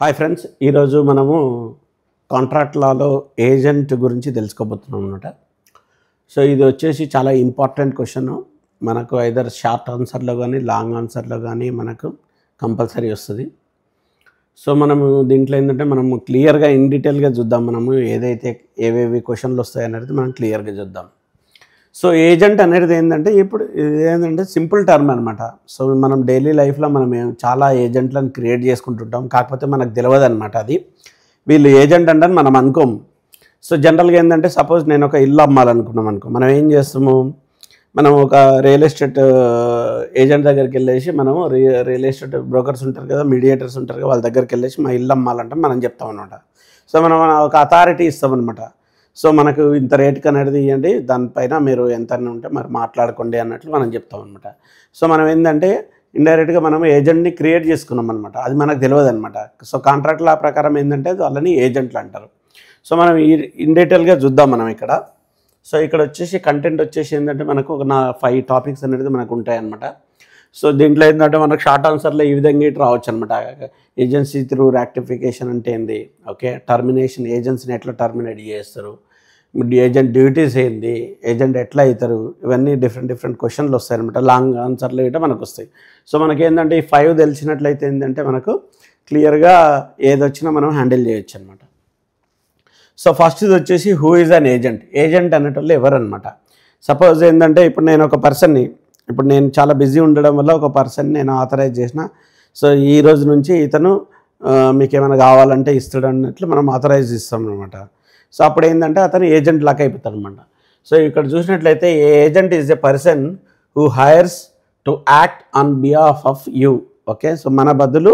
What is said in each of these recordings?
Hi friends, ఈరోజు మనము contract లాలో agent గురించి తెలుసుకోబోతున్నాం అనమాట. సో ఇది వచ్చేసి చాలా ఇంపార్టెంట్ క్వశ్చన్. మనకు ఐదర్ షార్ట్ ఆన్సర్లో కానీ లాంగ్ ఆన్సర్లో కానీ మనకు కంపల్సరీ వస్తుంది. సో మనము దీంట్లో ఏంటంటే మనము క్లియర్గా ఇన్ డీటెయిల్గా చూద్దాం. మనము ఏదైతే ఏవేవి క్వశ్చన్లు వస్తాయి అనేది మనం క్లియర్గా చూద్దాం. సో ఏజెంట్ అనేది ఏంటంటే ఇప్పుడు ఏంటంటే సింపుల్ టర్మ్ అనమాట. సో మనం డైలీ లైఫ్లో మనం చాలా ఏజెంట్లను క్రియేట్ చేసుకుంటుంటాం, కాకపోతే మనకు తెలియదు అనమాట. అది వీళ్ళు ఏజెంట్ అంటే మనం అనుకోము. సో జనరల్గా ఏంటంటే సపోజ్ నేను ఒక ఇల్లు అమ్మాలనుకున్నాం అనుకో, మనం ఏం చేస్తాము, మనం ఒక రియల్ ఎస్టేట్ ఏజెంట్ దగ్గరికి వెళ్ళేసి మనము రియల్ ఎస్టేట్ బ్రోకర్స్ ఉంటారు కదా, మీడియేటర్స్ ఉంటారు కదా, వాళ్ళ దగ్గరికి వెళ్ళేసి మా ఇల్లు అమ్మాలంటే మనం చెప్తాం అనమాట. సో మనం ఒక అథారిటీ ఇస్తామన్నమాట. సో మనకు ఇంత రేటుకి అనేది ఇవ్వండి, దానిపైన మీరు ఎంత ఉంటే మరి మాట్లాడుకోండి అన్నట్లు మనం చెప్తాం అనమాట. సో మనం ఏంటంటే ఇండైరెక్ట్గా మనం ఏజెంట్ని క్రియేట్ చేసుకున్నాం అనమాట. అది మనకు తెలియదు అనమాట. సో కాంట్రాక్ట్ లా ప్రకారం ఏంటంటే వాళ్ళని ఏజెంట్లు అంటారు. సో మనం ఇన్ డీటెయిల్గా చూద్దాం మనం ఇక్కడ. సో ఇక్కడ వచ్చేసి కంటెంట్ వచ్చేసి ఏంటంటే మనకు ఒక 5 టాపిక్స్ అనేది మనకు ఉంటాయన్నమాట. సో దీంట్లో ఏంటంటే మనకు షార్ట్ ఆన్సర్లో ఈ విధంగా ఇటు రావచ్చు అనమాట. ఏజెన్సీ త్రూ రాక్టిఫికేషన్ అంటే ఏంది, ఓకే, టర్మినేషన్, ఏజెన్సీని ఎట్లా టర్మినేట్ చేస్తారు, ఏజెంట్ డ్యూటీస్ ఏంది, ఏజెంట్ ఎట్లా అవుతారు, ఇవన్నీ డిఫరెంట్ క్వశ్చన్లు వస్తాయి అనమాట. లాంగ్ ఆన్సర్లు ఇట్లా మనకు వస్తాయి. సో మనకి ఏంటంటే ఈ 5 తెలిసినట్లయితే ఏంటంటే మనకు క్లియర్గా ఏదొచ్చినా మనం హ్యాండిల్ చేయొచ్చు అనమాట. సో ఫస్ట్ ఇది వచ్చేసి who is an agent. Agent అనేటోళ్ళు ఎవరు అనమాట. సపోజ్ ఏంటంటే ఇప్పుడు నేను ఒక పర్సన్ని, ఇప్పుడు నేను చాలా బిజీ ఉండడం వల్ల ఒక పర్సన్ నేను ఆథరైజ్ చేసిన, సో ఈ రోజు నుంచి ఇతను మీకు ఏమైనా కావాలంటే ఇస్తాడు అన్నట్లు మనం ఆథరైజ్ ఇస్తాం అనమాట. సో అప్పుడు ఏంటంటే అతను ఏజెంట్ లాగా అయిపోతాడు అనమాట. సో ఇక్కడ చూసినట్లయితే agent is a person who heirs to act on behalf of you. Okay, so మన బదులు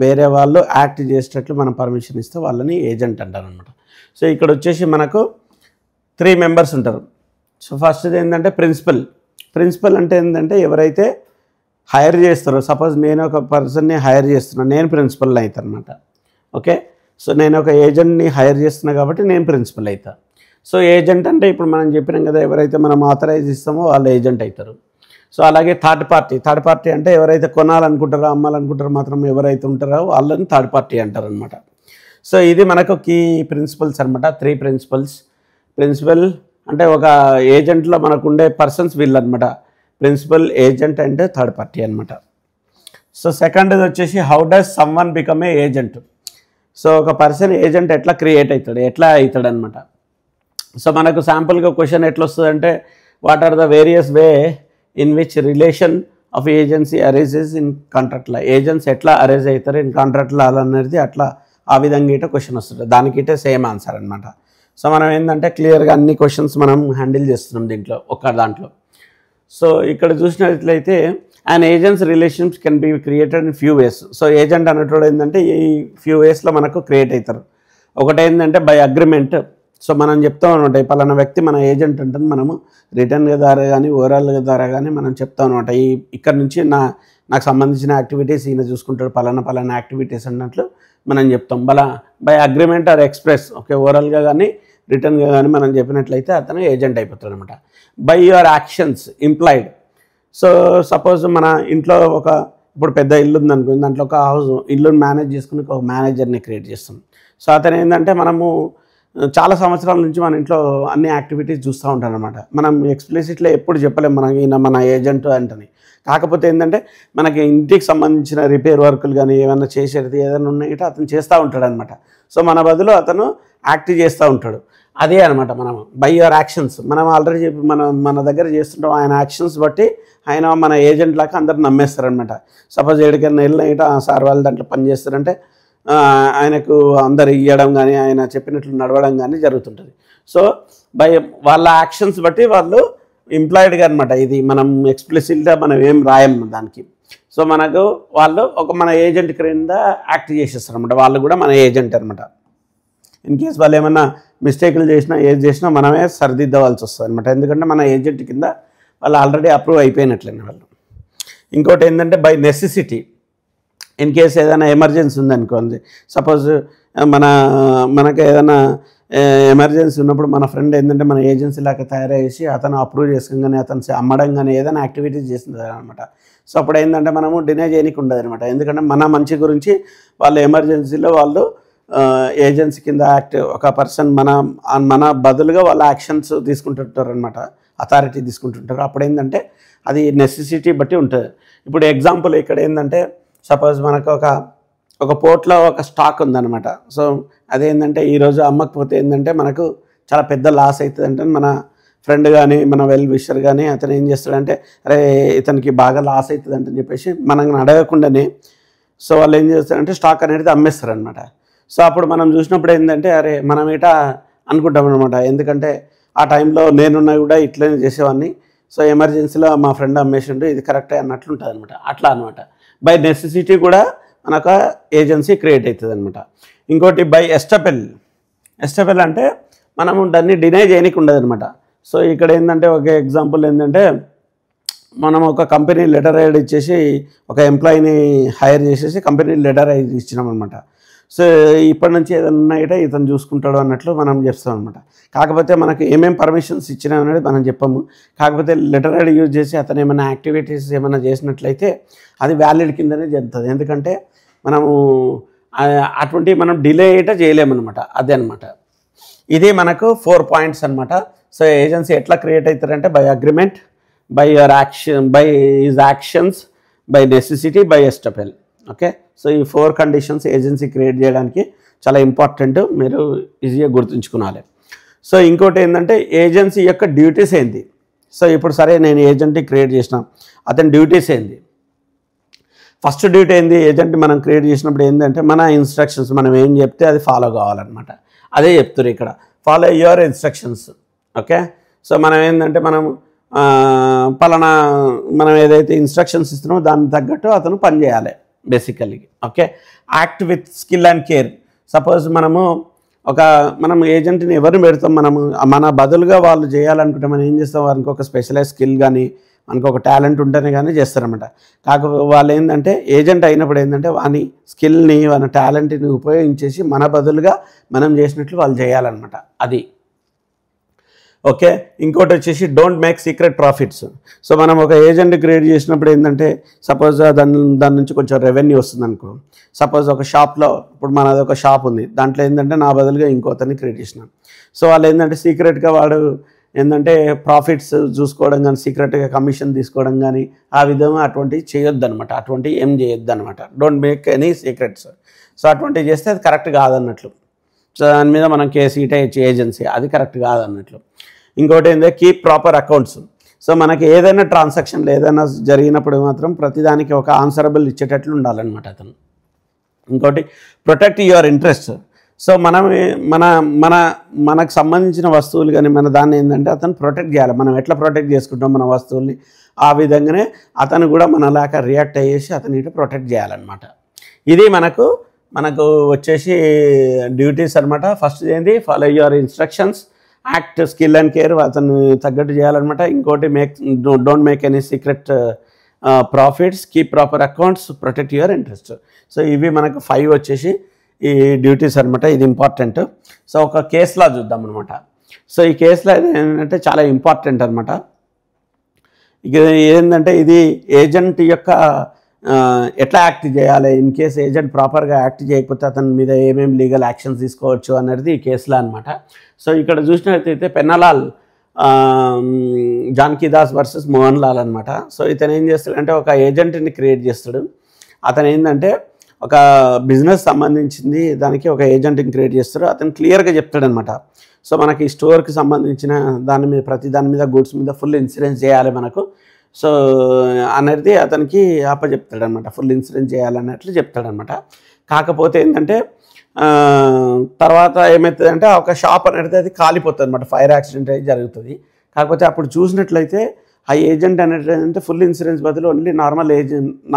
వేరే వాళ్ళు యాక్ట్ చేసేటట్లు మనం పర్మిషన్ ఇస్తే వాళ్ళని ఏజెంట్ అంటారు అనమాట. సో ఇక్కడ వచ్చేసి మనకు 3 మెంబర్స్ ఉంటారు. సో ఫస్ట్ ఏంటంటే ప్రిన్సిపల్ అంటే ఏంటంటే ఎవరైతే హైర్ చేస్తారో, సపోజ్ నేను ఒక పర్సన్ని హైర్ చేస్తున్నాను, నేను ప్రిన్సిపల్ అవుతాను అనమాట. ఓకే, సో నేను ఒక ఏజెంట్ని హైర్ చేస్తున్నా కాబట్టి నేను ప్రిన్సిపల్ అవుతా. సో ఏజెంట్ అంటే ఇప్పుడు మనం చెప్పినాం కదా, ఎవరైతే మనం ఆథరైజ్ ఇస్తామో వాళ్ళు ఏజెంట్ అవుతారు. సో అలాగే థర్డ్ పార్టీ అంటే ఎవరైతే కొనాలనుకుంటారో అమ్మాలనుకుంటారో మాత్రం ఎవరైతే ఉంటారో వాళ్ళని థర్డ్ పార్టీ అంటారు అనమాట. సో ఇది మనకు కీ ప్రిన్సిపల్స్ అనమాట. 3 ప్రిన్సిపల్ అంటే ఒక ఏజెంట్లో మనకు ఉండే పర్సన్స్ వీళ్ళు అనమాట. Principal, agent and third party అనమాట. సో సెకండ్ వచ్చేసి how does someone become a agent. So ఒక పర్సన్ ఏజెంట్ ఎట్లా క్రియేట్ అవుతాడు అనమాట. సో మనకు శాంపుల్గా క్వశ్చన్ ఎట్లా వస్తుంది అంటే what are the various way in which relation of agency arises in contract law. Agents ఎట్లా అరేజ్ అవుతారు ఇన్ కాంట్రాక్ట్ లా అనేది అట్లా ఆ విధంగా ఇటే క్వశ్చన్ వస్తుంది. దానికి ఇటే సేమ్ ఆన్సర్ అనమాట. సో మనం ఏంటంటే క్లియర్గా అన్ని క్వశ్చన్స్ మనం హ్యాండిల్ చేస్తున్నాం దీంట్లో ఒక దాంట్లో. సో ఇక్కడ చూసినట్లయితే and agents relations can be created in few ways. So agent అనేటోడు ఏంటంటే ఈ ఫ్యూ వేస్లో మనకు క్రియేట్ అవుతారు. ఒకటి ఏంటంటే బై అగ్రిమెంట్. సో మనం చెప్తాం అనమాట, పలానా వ్యక్తి మన ఏజెంట్ అంటే మనము రిటర్న్ ద్వారా కానీ ఓవరాల్ ద్వారా కానీ మనం చెప్తాం అనమాట. ఇక్కడ నుంచి నాకు సంబంధించిన యాక్టివిటీస్ ఈయన చూసుకుంటాడు, పలానా యాక్టివిటీస్ అన్నట్లు మనం చెప్తాం. By agreement or express. Okay, ఓవరాల్గా కానీ రిటర్న్గా కానీ మనం చెప్పినట్లయితే అతను ఏజెంట్ అయిపోతాడు అనమాట. By your actions implied. So suppose మన ఇంట్లో ఇప్పుడు పెద్ద ఇల్లు ఉందనుకో, దాంట్లో ఒక ఇల్లుని మేనేజ్ చేసుకుని ఒక మేనేజర్ని క్రియేట్ చేస్తాం. సో అతను ఏంటంటే మనము చాలా సంవత్సరాల నుంచి మన ఇంట్లో అన్ని యాక్టివిటీస్ చూస్తూ ఉంటాం అనమాట. మనం ఎక్స్ప్లిసిట్లో ఎప్పుడు చెప్పలేము మన ఏజెంట్ అంటని. కాకపోతే ఏంటంటే మనకి ఇంటికి సంబంధించిన రిపేర్ వర్కులు కానీ ఏమైనా చేసేది ఏదైనా ఉన్నాయిట అతను చేస్తూ ఉంటాడు అనమాట. సో మన బదులు అతను యాక్ట్ చేస్తూ ఉంటాడు. అదే అనమాట మనం బై యువర్ యాక్షన్స్. మనం ఆల్రెడీ చెప్పి మన దగ్గర చేస్తుంటాం, ఆయన యాక్షన్స్ బట్టి ఆయన మన ఏజెంట్ లాగా అందరు నమ్మేస్తారనమాట. సపోజ్ ఎక్కడికైనా వెళ్ళినట సార్ వాళ్ళు దాంట్లో పని చేస్తారంటే ఆయనకు అందరు ఇవ్వడం కానీ ఆయన చెప్పినట్లు నడవడం కానీ జరుగుతుంటుంది. సో వాళ్ళ యాక్షన్స్ బట్టి వాళ్ళు ఎంప్లాయిడ్గా అనమాట. ఇది మనం ఎక్స్ప్లిసిట్గా మనం ఏం రాయం దానికి. సో మనకు వాళ్ళు మన ఏజెంట్ క్రింద యాక్ట్ చేసేస్తారు అనమాట. వాళ్ళు కూడా మన ఏజెంట్ అనమాట. ఇన్ కేస్ వాళ్ళు ఏమన్నా మిస్టేక్లు చేసినా ఏది చేసినా మనమే సరిదిద్దవలసి వస్తుంది అనమాట. ఎందుకంటే మన ఏజెంట్ కింద వాళ్ళు ఆల్రెడీ అప్రూవ్ అయిపోయినట్లేండి వాళ్ళు. ఇంకోటి ఏంటంటే బై నెసెసిటీ. ఇన్ కేస్ ఏదైనా ఎమర్జెన్సీ ఉందనుకోండి, సపోజ్ మనకు ఏదైనా ఎమర్జెన్సీ ఉన్నప్పుడు మన ఫ్రెండ్ ఏంటంటే మన ఏజెన్సీ లాగా తయారు చేసి అతను అప్రూవ్ చేసుకోగానే అతను అమ్మడం కానీ ఏదైనా యాక్టివిటీస్ చేస్తుంది అనమాట. సో అప్పుడు ఏంటంటే మనము డినై చేయడానికి ఉండదు అనమాట. ఎందుకంటే మన మంచి గురించి వాళ్ళు ఎమర్జెన్సీలో వాళ్ళు ఏజెన్సీ కింద యాక్ట్ ఒక పర్సన్ మన బదులుగా వాళ్ళ యాక్షన్స్ తీసుకుంటుంటారు అనమాట, అథారిటీ తీసుకుంటుంటారు. అప్పుడు ఏంటంటే అది నెసెసిటీ బట్టి ఉంటుంది. ఇప్పుడు ఎగ్జాంపుల్ ఇక్కడ ఏంటంటే సపోజ్ మనకు ఒక పోర్ట్లో ఒక స్టాక్ ఉందన్నమాట. సో అదేంటంటే ఈరోజు అమ్మకపోతే ఏంటంటే మనకు చాలా పెద్ద లాస్ అవుతుంది. అంటే మన ఫ్రెండ్ కానీ మన వెల్ విషర్ కానీ అతను ఏం చేస్తాడంటే అరే ఇతనికి బాగా లాస్ అవుతుంది అని చెప్పేసి మనం అడగకుండానే సో వాళ్ళు ఏం చేస్తారంటే స్టాక్ అనేది అమ్మేస్తారనమాట. సో అప్పుడు మనం చూసినప్పుడు ఏంటంటే అరే మనం ఏటా అనుకుంటాం అనమాట. ఎందుకంటే ఆ టైంలో నేనున్నా కూడా ఇట్లనే చేసేవాడిని, సో ఎమర్జెన్సీలో మా ఫ్రెండ్ అమ్మేసిండు, ఇది కరెక్టే అన్నట్లు ఉంటుంది అనమాట. అట్లా అనమాట. బై నెసెసిటీ కూడా మనకు ఏజెన్సీ క్రియేట్ అవుతుంది అనమాట. ఇంకోటి బై ఎస్టపెల్ అంటే మనము దాన్ని డినై చేయడానికి ఉండదు అనమాట. సో ఇక్కడ ఏంటంటే ఒక ఎగ్జాంపుల్ ఏంటంటే మనం ఒక కంపెనీ లెటర్ హెడ్ ఇచ్చేసి ఒక ఎంప్లాయీని హైర్ చేసేసి కంపెనీ లెటర్ హెడ్ ఇచ్చినాం అనమాట. సో ఇప్పటి నుంచి ఏదన్నా అయితే ఇతను చూసుకుంటాడు అన్నట్లు మనం చెప్తాం అనమాట. కాకపోతే మనకు ఏమేమి పర్మిషన్స్ ఇచ్చినా అనేది మనం చెప్పాము. కాకపోతే లెటర్ హెడ్ యూజ్ చేసి అతను ఏమైనా యాక్టివిటీస్ ఏమైనా చేసినట్లయితే అది వ్యాలిడ్ కిందనే చెప్తుంది. ఎందుకంటే మనము అటువంటి మనం డిలే అయితే చేయలేమన్నమాట. అదే అనమాట. ఇది మనకు 4 పాయింట్స్ అనమాట. సో ఏజెన్సీ ఎట్లా క్రియేట్ అవుతారంటే by agreement, by your action, by his actions, by necessity, by estoppel. Okay. So ఈ 4 కండిషన్స్ ఏజెన్సీ క్రియేట్ చేయడానికి చాలా ఇంపార్టెంట్, మీరు ఈజీగా గుర్తుంచుకోవాలి. సో ఇంకోటి ఏంటంటే ఏజెన్సీ యొక్క డ్యూటీస్ ఏంటి. సో ఇప్పుడు సరే నేను ఏజెంట్ని క్రియేట్ చేసిన, అతని డ్యూటీస్ ఏంటి. ఫస్ట్ డ్యూటీ ఏంది, ఏజెంట్ మనం క్రియేట్ చేసినప్పుడు ఏంటంటే మన ఇన్స్ట్రక్షన్స్ మనం ఏం చెప్తే అది ఫాలో కావాలన్నమాట. అదే చెప్తారు ఇక్కడ, follow your instructions. Okay. So మనం ఏంటంటే పలానా మనం ఏదైతే ఇన్స్ట్రక్షన్స్ ఇస్తున్నామో దానికి తగ్గట్టు అతను పని చేయాలి basically. Okay. Act with skill and care. Suppose మనం ఏజెంట్ని ఎవరిని పెడతాం, మన బదులుగా వాళ్ళు చేయాలనుకుంటే మనం ఏం చేస్తాం, వారికి ఒక స్పెషలైజ్ స్కిల్ కానీ మనకు ఒక టాలెంట్ ఉంటేనే కానీ చేస్తారన్నమాట. కాకపోతే వాళ్ళు ఏంటంటే ఏజెంట్ అయినప్పుడు ఏంటంటే వాని స్కిల్ని వాని టాలెంట్ని ఉపయోగించేసి మన బదులుగా మనం చేసినట్లు వాళ్ళు చేయాలన్నమాట. అది ఓకే. ఇంకోటి వచ్చేసి don't make secret profits. So మనం ఒక ఏజెంట్ క్రియేట్ చేసినప్పుడు ఏంటంటే సపోజ్ దాని నుంచి కొంచెం రెవెన్యూ వస్తుంది అనుకో. సపోజ్ ఒక షాప్లో ఇప్పుడు మనది ఒక షాప్ ఉంది, దాంట్లో ఏంటంటే నా బదులుగా ఇంకోతని క్రియేట్ చేసినాం. సో వాళ్ళు ఏంటంటే సీక్రెట్గా వాడు ఏంటంటే ప్రాఫిట్స్ చూసుకోవడం కానీ సీక్రెట్గా కమిషన్ తీసుకోవడం కానీ ఆ విధంగా అటువంటివి చేయొద్దు అనమాట. అటువంటివి ఏం చేయొద్దు అనమాట. Don't make any secrets. So అటువంటివి చేస్తే అది కరెక్ట్ కాదన్నట్లు. సో దాని మీద మనం కేసు ఇటేయచ్చు ఏజెన్సీ, అది కరెక్ట్ కాదన్నట్లు. ఇంకోటి ఏంటంటే కీప్ ప్రాపర్ అకౌంట్స్. సో మనకి ఏదైనా ట్రాన్సాక్షన్లు ఏదైనా జరిగినప్పుడు మాత్రం ప్రతిదానికి ఒక ఆన్సరబుల్ ఇచ్చేటట్లు ఉండాలన్నమాట అతను. ఇంకోటి ప్రొటెక్ట్ యువర్ ఇంట్రెస్ట్. సో మనకు సంబంధించిన వస్తువులు కానీ మన దాన్ని ఏంటంటే అతను ప్రొటెక్ట్ చేయాలి. మనం ఎట్లా ప్రొటెక్ట్ చేసుకుంటాం మన వస్తువుల్ని, ఆ విధంగానే అతను కూడా మనలాగా రియాక్ట్ అయ్యేసి అతని ప్రొటెక్ట్ చేయాలన్నమాట. ఇది మనకు వచ్చేసి డ్యూటీస్ అనమాట. ఫస్ట్ ఏంటి, follow your instructions, act skill and care, అతను తగ్గట్టు చేయాలన్నమాట. ఇంకోటి don't make any secret profits, keep proper accounts, protect your interest. So ఇవి మనకు 5 వచ్చేసి ఈ డ్యూటీస్ అనమాట. ఇది ఇంపార్టెంట్. సో ఒక కేసులా చూద్దాం అనమాట. సో ఈ కేసులో ఏంటంటే చాలా ఇంపార్టెంట్ అనమాట. ఇక ఏంటంటే ఇది ఏజెంట్ యొక్క ఎట్లా యాక్ట్ చేయాలి, ఇన్ కేస్ ఏజెంట్ ప్రాపర్గా యాక్ట్ చేయకపోతే అతని మీద ఏమేమి లీగల్ యాక్షన్స్ తీసుకోవచ్చు అనేది ఈ కేసులో అనమాట. సో ఇక్కడ చూసినట్లయితే పెన్నలాల్ జానకీదాస్ వర్సెస్ మోహన్ లాల్ అనమాట. సో ఇతను ఏం చేస్తాడంటే ఒక ఏజెంట్ని క్రియేట్ చేస్తాడు. అతను ఏంటంటే ఒక బిజినెస్ సంబంధించింది దానికి ఒక ఏజెంట్ని క్రియేట్ చేస్తాడు. అతను క్లియర్గా చెప్తాడనమాట. సో మనకి స్టోర్కి సంబంధించిన ప్రతి దాని మీద గూడ్స్ మీద ఫుల్ ఇన్సూరెన్స్ చేయాలి మనకు. సో అనేది అతనికి చెప్తాడనమాట. ఫుల్ ఇన్సూరెన్స్ చేయాలన్నట్లు చెప్తాడనమాట. కాకపోతే ఏంటంటే తర్వాత ఏమవుతుందంటే ఒక షాప్ అనేది అది కాలిపోతుంది అనమాట. ఫైర్ యాక్సిడెంట్ అయితే జరుగుతుంది. కాకపోతే అప్పుడు చూసినట్లయితే ఆ ఏజెంట్ అనేది ఫుల్ ఇన్సూరెన్స్ బదులు ఓన్లీ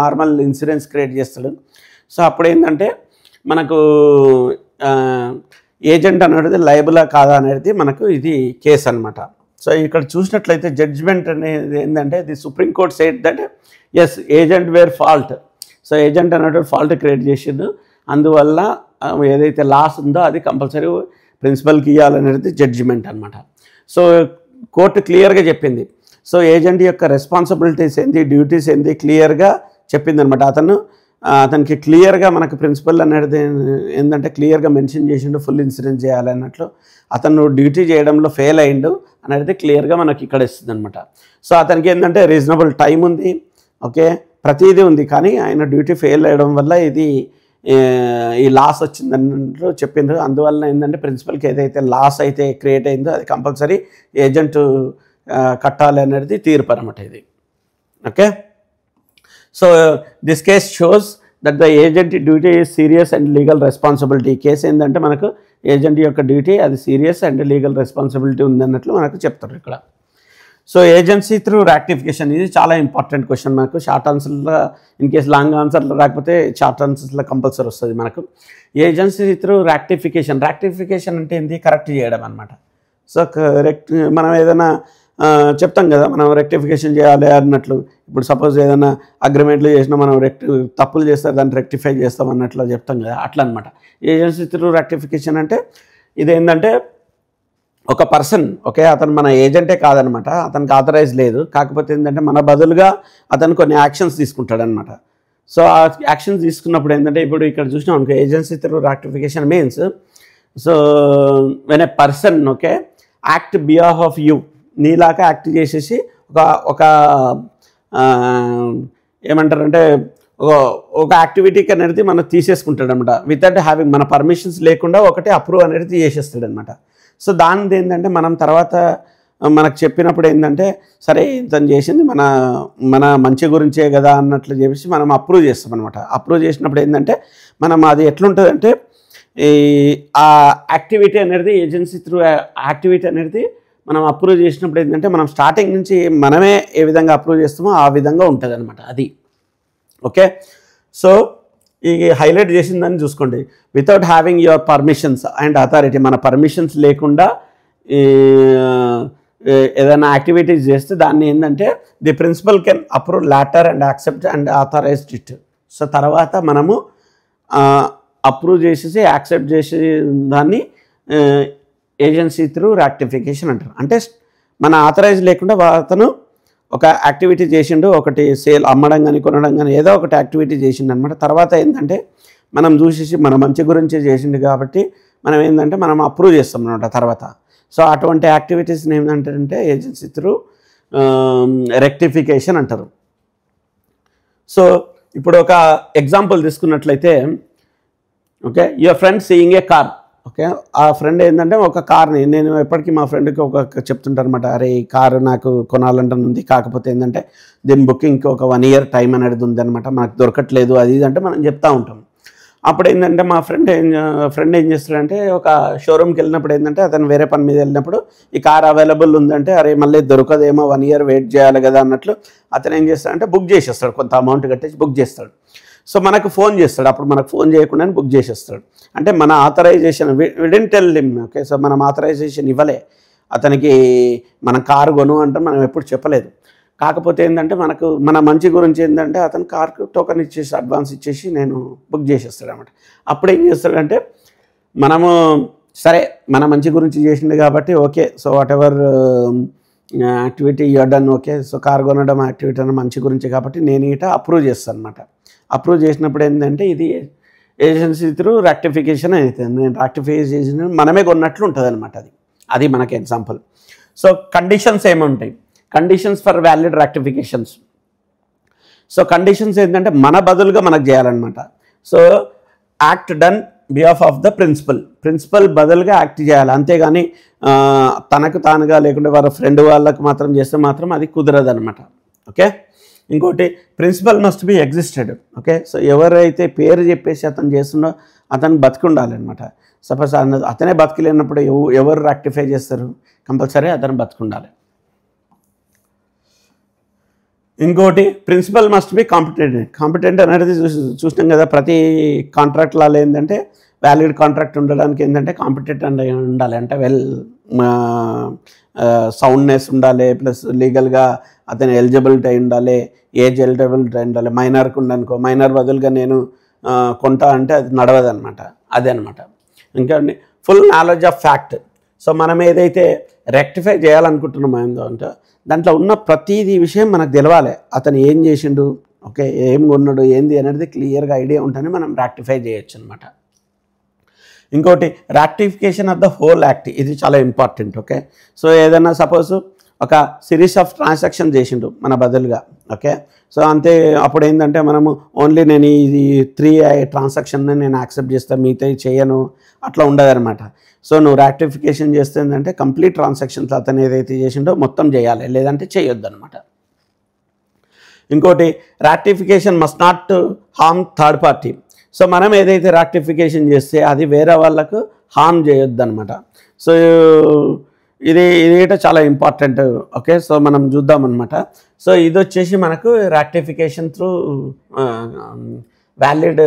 నార్మల్ ఇన్సూరెన్స్ క్రియేట్ చేస్తాడు. సో అప్పుడు ఏంటంటే మనకు ఏజెంట్ అనేది లయబులా కాదా అనేది మనకు ఇది కేసు అనమాట. సో ఇక్కడ చూసినట్లయితే జడ్జ్మెంట్ అనేది ఏంటంటే the supreme court said that as agent were fault. So agent అనేది ఫాల్ట్ క్రియేట్ చేసిండు, అందువల్ల ఏదైతే లాస్ ఉందో అది కంపల్సరీ ప్రిన్సిపల్కి ఇవ్వాలనేది జడ్జిమెంట్ అనమాట. సో కోర్టు క్లియర్గా చెప్పింది. సో ఏజెంట్ యొక్క రెస్పాన్సిబిలిటీస్ ఏంది, డ్యూటీస్ ఏంది క్లియర్గా చెప్పిందనమాట. అతనికి క్లియర్గా మనకు ప్రిన్సిపల్ అనేది ఏంటంటే క్లియర్గా మెన్షన్ చేసిండు, ఫుల్ ఇన్సూరెన్స్ చేయాలి అన్నట్లు. అతను డ్యూటీ చేయడంలో ఫెయిల్ అయ్యిండు అనేది క్లియర్గా మనకి ఇక్కడ ఇస్తుంది అనమాట. సో అతనికి ఏంటంటే రీజనబుల్ టైం ఉంది, ఓకే, ప్రతిదీ ఉంది, కానీ ఆయన డ్యూటీ ఫెయిల్ అయ్యడం వల్ల ఈ లాస్ వచ్చిందన్నట్లు చెప్పిండ్రు. అందువల్ల ఏంటంటే ప్రిన్సిపల్కి ఏదైతే లాస్ అయితే క్రియేట్ అయిందో అది కంపల్సరీ ఏజెంట్ కట్టాలి అనేది తీర్పు అనమాట ఇది. Okay, so this case shows that the agent duty is serious and legal responsibility. Case ఏంటంటే మనకు ఏజెంట్ యొక్క డ్యూటీ అది సీరియస్ అండ్ లీగల్ రెస్పాన్సిబిలిటీ ఉందన్నట్లు మనకు చెప్తారు ఇక్కడ. సో ఏజెన్సీ త్రూ రాక్టిఫికేషన్, ఇది చాలా ఇంపార్టెంట్ క్వశ్చన్ మనకు. షార్ట్ ఆన్సర్లో ఇన్ కేస్ లాంగ్ ఆన్సర్లో రాకపోతే షార్ట్ ఆన్సర్స్లో కంపల్సరీ వస్తుంది మనకు. ఏజెన్సీ త్రూ రాక్టిఫికేషన్ అంటే ఏంటి, కరెక్ట్ చేయడం అనమాట. సో మనం ఏదైనా చెప్తాం కదా, మనం రెక్టిఫికేషన్ చేయాలి అన్నట్లు. ఇప్పుడు సపోజ్ ఏదైనా అగ్రిమెంట్లు చేసినా మనం తప్పులు చేస్తే దాన్ని రెక్టిఫై చేస్తాం అన్నట్లు చెప్తాం కదా, అట్లా అనమాట. ఏజెన్సీ త్రూ రెక్టిఫికేషన్ అంటే ఇదేంటంటే ఒక పర్సన్, ఓకే, అతను మన ఏజెంటే కాదనమాట, అతనికి ఆథరైజ్ లేదు, కాకపోతే ఏంటంటే మన బదులుగా అతను కొన్ని యాక్షన్స్ తీసుకుంటాడనమాట. సో ఆ యాక్షన్స్ తీసుకున్నప్పుడు ఏంటంటే ఇప్పుడు ఇక్కడ చూసినాం అనుకో, agency through rectification means so when a person, okay, act behalf of you, నీలాగా యాక్ట్ చేసేసి ఒక ఏమంటారంటే ఒక యాక్టివిటీకి అనేది మనం తీసేసుకుంటాడు అనమాట. వితౌట్ హ్యావింగ్, మన పర్మిషన్స్ లేకుండా ఒకటి అప్రూవ్ అనేది చేసేస్తాడు అనమాట. సో దానిది ఏంటంటే మనం తర్వాత మనకు చెప్పినప్పుడు ఏంటంటే సరే ఇతను చేసింది మన మంచి గురించే కదా అన్నట్లు చెప్పేసి మనం అప్రూవ్ చేస్తాం అనమాట. అప్రూవ్ చేసినప్పుడు ఏంటంటే మనం అది ఎట్లుంటుందంటే ఆ యాక్టివిటీ అనేది ఏజెన్సీ త్రూ యాక్టివిటీ అనేది మనం అప్రూవ్ చేసినప్పుడు ఏంటంటే మనం స్టార్టింగ్ నుంచి మనమే ఏ విధంగా అప్రూవ్ చేస్తామో ఆ విధంగా ఉంటుంది అనమాట అది. ఓకే, సో ఈ హైలైట్ చేసిందని చూసుకోండి. Without having your permissions and authority, మన పర్మిషన్స్ లేకుండా ఏదైనా యాక్టివిటీస్ చేస్తే దాన్ని ఏంటంటే the principal can approve later and accept and authorized it. So తర్వాత మనము అప్రూవ్ చేసేసి యాక్సెప్ట్ చేసే దాన్ని ఏజెన్సీ త్రూ రాక్టిఫికేషన్ అంటారు. అంటే మన ఆథరైజ్ లేకుండా అతను ఒక యాక్టివిటీ చేసిండు, ఒకటి సేల్ అమ్మడం కానీ కొనడం కానీ ఏదో ఒకటి యాక్టివిటీ చేసిండు అనమాట. తర్వాత ఏంటంటే మనం చూసేసి మన మంచి గురించి చేసిండు కాబట్టి మనం ఏంటంటే మనం అప్రూవ్ చేస్తాం అనమాట తర్వాత. సో అటువంటి యాక్టివిటీస్ని ఏంటంటే ఏజెన్సీ త్రూ రెక్టిఫికేషన్ అంటారు. సో ఇప్పుడు ఒక ఎగ్జాంపుల్ తీసుకున్నట్లయితే, okay, your friend seeing A car, okay, ఆ ఫ్రెండ్ ఏంటంటే ఒక కార్ని, నేను ఎప్పటికీ మా ఫ్రెండ్కి చెప్తుంటాను అనమాట, అరే ఈ కారు నాకు కొనాలంటే ఉంది, కాకపోతే ఏంటంటే దీని బుకింగ్కి ఒక 1 year టైం అనేది ఉంది అనమాట, మనకు దొరకట్లేదు అది ఇది అంటే మనం చెప్తూ ఉంటాం. అప్పుడు ఏంటంటే మా ఫ్రెండ్ ఏం చేస్తాడంటే ఒక షోరూమ్కి వెళ్ళినప్పుడు ఏంటంటే అతను వేరే పని మీద వెళ్ళినప్పుడు ఈ కార్ అవైలబుల్ ఉందంటే అరే మళ్ళీ దొరకదేమో 1 year వెయిట్ చేయాలి కదా అన్నట్లు అతను ఏం చేస్తాడంటే బుక్ చేసేస్తాడు, కొంత అమౌంట్ కట్టేసి బుక్ చేస్తాడు. సో మనకు ఫోన్ చేస్తాడు, అప్పుడు మనకు ఫోన్ చేయకుండానే బుక్ చేసేస్తాడు. అంటే మన ఆథరైజేషన్ విడెంట్ టెల్ హిమ్, ఓకే, సో మనం ఆథరైజేషన్ ఇవ్వలే అతనికి, మనం కారు కొను అంటే మనం ఎప్పుడు చెప్పలేదు. కాకపోతే ఏంటంటే మనకు మన మంచి గురించి ఏంటంటే అతను కార్కు టోకెన్ ఇచ్చేసి అడ్వాన్స్ ఇచ్చేసి నేను బుక్ చేసేస్తాడు అనమాట. అప్పుడు ఏం చేస్తాడంటే మనము సరే మన మంచి గురించి చేసింది కాబట్టి okay, so whatever activity you are done, okay, so car కొనడం యాక్టివిటీ అన్న మంచి గురించి కాబట్టి నేను ఇట అప్రూవ్ చేస్తాను అనమాట. అప్రూవ్ చేసినప్పుడు ఏంటంటే ఇది ఏజెన్సీ త్రూ రాక్టిఫికేషన్ అవుతుంది. నేను రాక్టిఫై చేసిన మనమే కొన్నట్లు ఉంటుంది అనమాట. అది మనకి ఎగ్జాంపుల్. సో కండిషన్స్ ఏముంటాయి, conditions for valid ratifications. So conditions ఏంటంటే మన బదులుగా మనకు చేయాలన్నమాట. So act done behalf of the principal బదులుగా యాక్ట్ చేయాలి, అంతేగాని తనకు తానుగా లేకుంటే వాళ్ళ ఫ్రెండ్ వాళ్ళకు మాత్రం చేస్తే మాత్రం అది కుదరదు అనమాట. ఓకే, ఇంకోటి principal must be existed. Okay, so ఎవరైతే పేరు చెప్పేసి అతను చేస్తుండో అతను బతికి ఉండాలి అనమాట. సపోజ్ అతనే బతికిలేనప్పుడు ఎవరు రాక్టిఫై చేస్తారు, కంపల్సరీ అతను బతికుండాలి. ఇంకోటి ప్రిన్సిపల్ మస్ట్ బి కాంపిటెంట్ అనేది చూసినాం కదా, ప్రతి కాంట్రాక్ట్ లాలో ఏంటంటే వ్యాలిడ్ కాంట్రాక్ట్ ఉండడానికి ఏంటంటే కాంపిటెంట్ ఉండాలి, అంటే సౌండ్నెస్ ఉండాలి, ప్లస్ లీగల్గా అతను ఎలిజిబిలిటీ అయి ఉండాలి, ఏజ్ ఎలిజిబిలిటీ అయి ఉండాలి. మైనర్కి ఉండనుకో, మైనర్ బదులుగా నేను కొంటా అంటే అది నడవదు అనమాట, అదే అనమాట. ఇంకా full knowledge of fact. So మనం ఏదైతే రెక్టిఫై చేయాలనుకుంటున్నామో అంటే దాంట్లో ఉన్న ప్రతిదీ విషయం మనకు తెలవాలి. అతను ఏం చేసిండు, ఓకే, ఏం కొన్నాడు, ఏంది అనేది క్లియర్గా ఐడియా ఉంటేనే మనం రెక్టిఫై చేయొచ్చు అనమాట. ఇంకోటి రాక్టిఫికేషన్ ఆఫ్ ద హోల్ యాక్ట్, ఇది చాలా ఇంపార్టెంట్. ఓకే, సో ఏదైనా సపోజ్ ఒక సిరీస్ ఆఫ్ ట్రాన్సాక్షన్ చేసిండు మన బదులుగా, ఓకే, సో అంతే. అప్పుడు ఏంటంటే మనము ఓన్లీ నేను ఇది 3 ట్రాన్సాక్షన్ని నేను యాక్సెప్ట్ చేస్తాను, మిగతా చేయను, అట్లా ఉండదన్నమాట. సో నువ్వు రాక్టిఫికేషన్ చేస్తే ఏంటంటే కంప్లీట్ ట్రాన్సాక్షన్స్ అతను ఏదైతే చేసిండో మొత్తం చేయాలి, లేదంటే చేయొద్దు అనమాట. ఇంకోటి ratification must not harm third party. So మనం ఏదైతే రాక్టిఫికేషన్ చేస్తే అది వేరే వాళ్ళకు హార్మ్ చేయొద్దు అనమాట. సో ఇది చాలా ఇంపార్టెంట్. ఓకే, సో మనం చూద్దామన్నమాట. సో ఇది వచ్చేసి మనకు రాక్టిఫికేషన్ త్రూ వ్యాలిడ్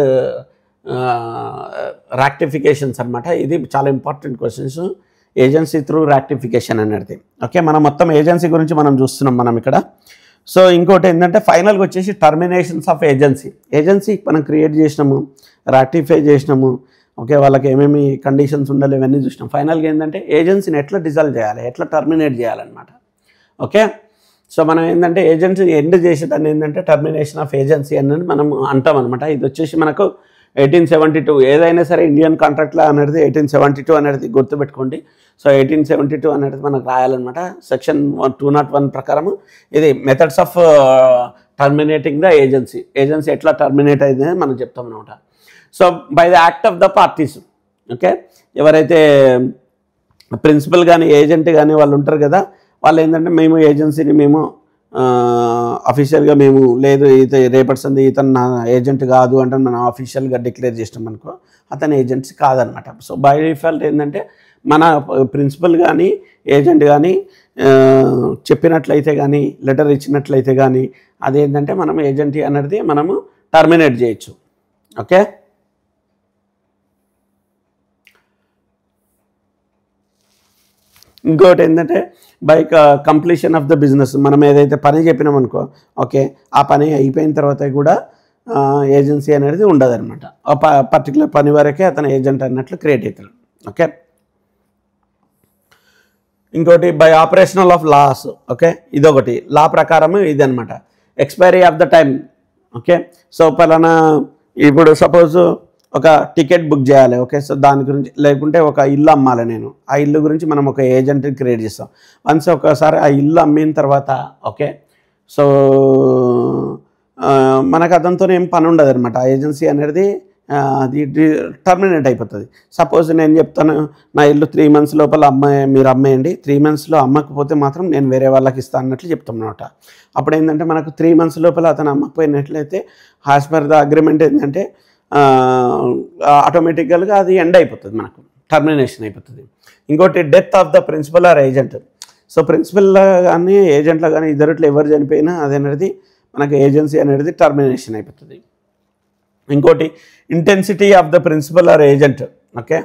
రాక్టిఫికేషన్స్ అనమాట. ఇది చాలా ఇంపార్టెంట్ క్వశ్చన్స్, ఏజెన్సీ త్రూ రాక్టిఫికేషన్ అనేది. ఓకే, మనం మొత్తం ఏజెన్సీ గురించి మనం చూస్తున్నాం మనం ఇక్కడ. సో ఇంకోటి ఏంటంటే ఫైనల్గా వచ్చేసి టర్మినేషన్స్ ఆఫ్ ఏజెన్సీ మనం క్రియేట్ చేసినాము, రాక్టిఫై చేసినాము, ఓకే, వాళ్ళకి ఏమేమి కండిషన్స్ ఉండాలి ఇవన్నీ చూసినాం. ఫైనల్గా ఏంటంటే ఏజెన్సీని ఎట్లా డిజాల్వ్ చేయాలి, ఎట్లా టర్మినేట్ చేయాలన్నమాట. ఓకే, సో మనం ఏంటంటే ఏజెన్సీ ఎండ్ చేసేదాన్ని ఏంటంటే టర్మినేషన్ ఆఫ్ ఏజెన్సీ అనేది మనం అంటాం అనమాట. ఇది వచ్చేసి మనకు 1872 ఏదైనా సరే ఇండియన్ కాంట్రాక్ట్లో అనేది 1872 అనేది గుర్తుపెట్టుకోండి. సో 1872 అనేది మనకు రాయాలన్నమాట. సెక్షన్ 201 ప్రకారము ఇది methods of terminating the agency ఎట్లా టర్మినేట్ అయింది అని మనం చెప్తాం అనమాట. So by the act of the parties, okay, ఎవరైతే ప్రిన్సిపల్ కానీ ఏజెంట్ కానీ వాళ్ళు ఉంటారు కదా, వాళ్ళు ఏంటంటే మేము ఏజెన్సీని మేము అఫీషియల్గా మేము లేదు రేపటి సంది ఇతను నా ఏజెంట్ కాదు అంటే మనం అఫీషియల్గా డిక్లేర్ చేసినాం అనుకో, అతని ఏజెంట్స్ కాదనమాట. సో బై డిఫాల్ట్ ఏంటంటే మన ప్రిన్సిపల్ కానీ ఏజెంట్ కానీ చెప్పినట్లయితే కానీ లెటర్ ఇచ్చినట్లయితే కానీ అదేంటంటే మనం ఏజెంట్ అనేది మనము టర్మినేట్ చేయొచ్చు. ఓకే, ఇంకోటి ఏంటంటే by completion of the business, మనం ఏదైతే పని చెప్పినాం అనుకో, ఓకే, ఆ పని అయిపోయిన తర్వాత కూడా ఏజెన్సీ అనేది ఉండదు అనమాట. పర్టికులర్ పని వరకే అతను ఏజెంట్ అన్నట్లు క్రియేట్ అవుతాడు. ఓకే, ఇంకోటి by operational of laws. Okay, ఇదొకటి లా ప్రకారం ఇది అనమాట. Expiry of the time. Okay, so పలానా ఇప్పుడు సపోజ్ ఒక టికెట్ బుక్ చేయాలి, ఓకే, సో దాని గురించి, లేకుంటే ఒక ఇల్లు అమ్మాలి నేను, ఆ ఇల్లు గురించి మనం ఒక ఏజెంట్ని క్రియేట్ చేస్తాం. వన్స్ ఒకసారి ఆ ఇల్లు అమ్మిన తర్వాత, ఓకే, సో మనకు అతనితో ఏం పని ఉండదు అనమాట. ఆ ఏజెన్సీ అనేది అది టర్మినేట్ అయిపోతుంది. సపోజ్ నేను చెప్తాను నా ఇల్లు 3 months లోపల మీరు అమ్మేయండి, 3 monthsలో అమ్మకపోతే మాత్రం నేను వేరే వాళ్ళకి ఇస్తాను అన్నట్లు చెప్తాం అనమాట. అప్పుడు ఏంటంటే మనకు 3 months లోపల అతను అమ్మకపోయినట్లయితే యాజ్ పర్ ద అగ్రిమెంట్ ఏంటంటే ఆటోమేటిక్గా అది ఎండ్ అయిపోతుంది, మనకు టర్మినేషన్ అయిపోతుంది. ఇంకోటి death of the principal or agent. So ప్రిన్సిపల్లో కానీ ఏజెంట్లో కానీ ఇద్దరిట్లో ఎవరు చనిపోయినా అదనేది మనకు ఏజెన్సీ అనేది టర్మినేషన్ అయిపోతుంది. ఇంకోటి intensity of the principal or agent. Okay,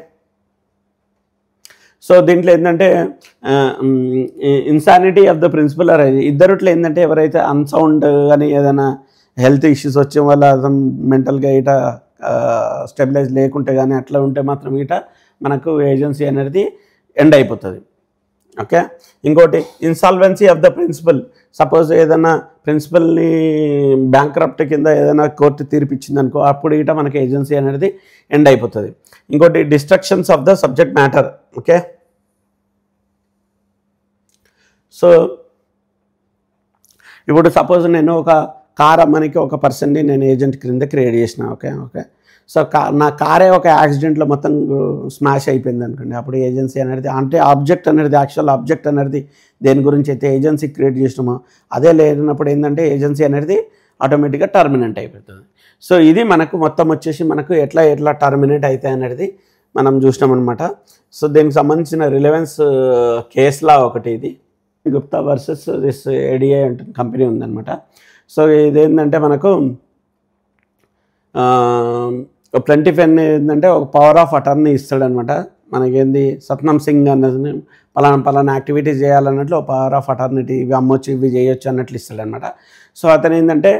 so దీంట్లో ఏంటంటే insanity of the principal or agent, ఇద్దరిట్లో ఏంటంటే ఎవరైతే అన్సౌండ్ కానీ ఏదైనా హెల్త్ ఇష్యూస్ వచ్చే వల్ల అతను మెంటల్గా ఇట స్టెబిలైజ్ లేకుంటే కానీ అట్లా ఉంటే మాత్రం ఇట మనకు ఏజెన్సీ అనేది ఎండ్ అయిపోతుంది. ఓకే, ఇంకోటి insolvency of the principal. Suppose ఏదైనా ప్రిన్సిపల్ని బ్యాంక్రప్ట్ కింద ఏదైనా కోర్టు తీర్పిచ్చింది అనుకో, అప్పుడు ఇట మనకి ఏజెన్సీ అనేది ఎండ్ అయిపోతుంది. ఇంకోటి destructions of the subject matter. Okay, so ఇప్పుడు సపోజ్ నేను ఒక కార్ అమ్మనికి ఒక పర్సన్ని నేను ఏజెంట్ క్రింద క్రియేట్ చేసిన. ఓకే, సో నా కారే ఒక యాక్సిడెంట్లో మొత్తం స్మాష్ అయిపోయింది అనుకోండి, అప్పుడు ఏజెన్సీ అనేది అంటే ఆబ్జెక్ట్ అనేది యాక్చువల్ ఆబ్జెక్ట్ అనేది దేని గురించి అయితే ఏజెన్సీ క్రియేట్ చేసినామో అదే లేనప్పుడు ఏంటంటే ఏజెన్సీ అనేది ఆటోమేటిక్గా టర్మినేట్ అయిపోతుంది. సో ఇది మనకు మొత్తం వచ్చేసి మనకు ఎట్లా టర్మినేట్ అవుతాయి అనేది మనం చూసినాం అనమాట. సో దీనికి సంబంధించిన రిలవెన్స్ కేసులా ఒకటి ఇది గుప్తా వర్సెస్ దిస్ ఏడిఐ అంటే కంపెనీ ఉందన్నమాట. సో ఇదేంటంటే మనకు ప్లెంటిఫ్ ఏంటంటే ఒక power of attorney ఇస్తాడనమాట. మనకేంది Satnam Singh అన్నది పలానా యాక్టివిటీస్ చేయాలన్నట్లు ఒక పవర్ ఆఫ్ అటర్నిటీ, ఇవి అమ్మొచ్చు ఇవి చేయొచ్చు అన్నట్లు ఇస్తాడనమాట. సో అతను ఏంటంటే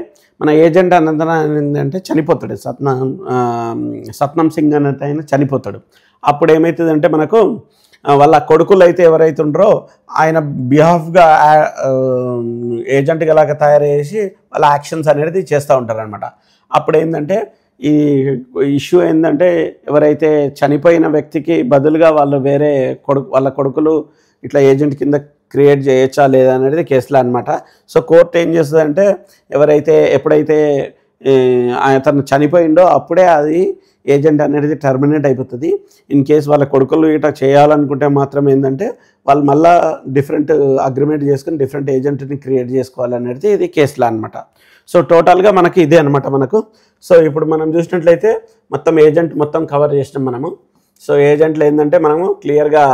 మన ఏజెంట్ అన్నతన ఏంటంటే చనిపోతాడు, సత్నం సింగ్ అన్నట్టు ఆయన చనిపోతాడు. అప్పుడు ఏమవుతుందంటే మనకు వాళ్ళ కొడుకులు అయితే ఎవరైతే ఉంటారో ఆయన బిహాఫ్గా ఏజెంట్గా లాగా తయారు చేసి వాళ్ళ యాక్షన్స్ అనేది చేస్తూ ఉంటారనమాట. అప్పుడు ఏంటంటే ఈ ఇష్యూ ఏంటంటే ఎవరైతే చనిపోయిన వ్యక్తికి బదులుగా వాళ్ళు వేరే వాళ్ళ కొడుకులు ఇట్లా ఏజెంట్ కింద క్రియేట్ చేయొచ్చా లేదా అనేది కేసులో అనమాట. సో కోర్టు ఏం చేస్తుందంటే ఎప్పుడైతే అతను చనిపోయిండో అప్పుడే అది ఏజెంట్ అనేది టర్మినేట్ అయిపోతుంది. ఇన్ కేస్ వాళ్ళ కొడుకులు ఇట్లా చేయాలనుకుంటే మాత్రం ఏంటంటే వాళ్ళు మళ్ళీ డిఫరెంట్ అగ్రిమెంట్ చేసుకుని డిఫరెంట్ ఏజెంట్ని క్రియేట్ చేసుకోవాలనేది ఇది కేసులో అనమాట. సో టోటల్గా మనకి ఇదే అనమాట మనకు. సో ఇప్పుడు మనం చూసినట్లయితే మొత్తం ఏజెంట్ మొత్తం కవర్ చేసినాం మనము. సో ఏజెంట్లు ఏంటంటే మనము క్లియర్గా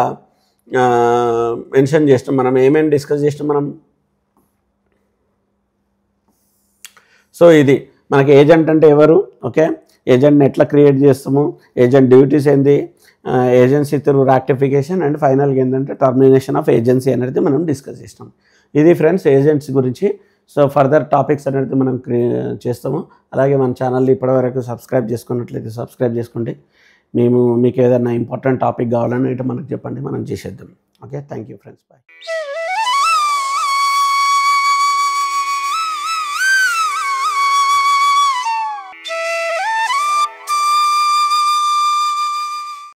మెన్షన్ చేసినాం, మనం ఏమేమి డిస్కస్ చేసినాం మనం. సో ఇది మనకి ఏజెంట్ అంటే ఎవరు, ఓకే, ఏజెంట్ని ఎట్లా క్రియేట్ చేస్తాము, ఏజెంట్ డ్యూటీస్ ఏంది, ఏజెన్సీ త్రూ రాక్టిఫికేషన్ అండ్ ఫైనల్గా ఏంటంటే టర్మినేషన్ ఆఫ్ ఏజెన్సీ అనేది మనం డిస్కస్ చేసినాం. ఇది ఫ్రెండ్స్ ఏజెంట్స్ గురించి. సో ఫర్దర్ టాపిక్స్ అనేది మనం చేస్తాము. అలాగే మన ఛానల్ని ఇప్పటివరకు సబ్స్క్రైబ్ చేసుకున్నట్లయితే సబ్స్క్రైబ్ చేసుకోండి. మీకు ఏదైనా ఇంపార్టెంట్ టాపిక్ కావాలని అయితే మనకు చెప్పండి, మనం చేసేద్దాం. Okay, thank you friends, bye.